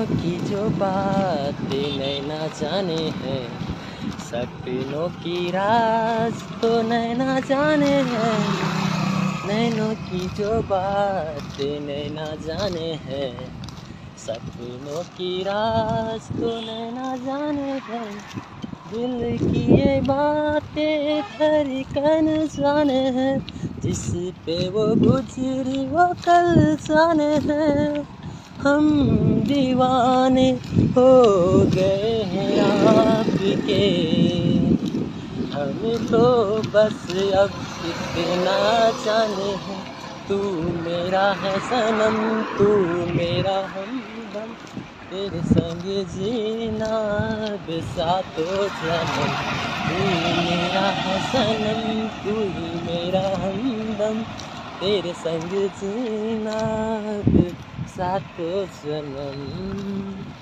नैनों की जो बातें नैना जाने हैं, सपनों की राज तो नैना जाने हैं। नैनों की जो बातें नैना जाने हैं, सपनों की राज तो नैना जाने हैं। दिल की ये बातें धड़कन जाने हैं, जिस पे वो गुजरी वो कल जाने हैं। हम दीवाने हो गए हैं आपके, हम तो बस अब इतना जाने हैं। तू मेरा है सनम, तू मेरा हमदम, तेरे संग जीना अब सातों जन्म। तू मेरा है सनम, तू ही मेरा हमदम, तेरे संग जीना अब सातों जन्म।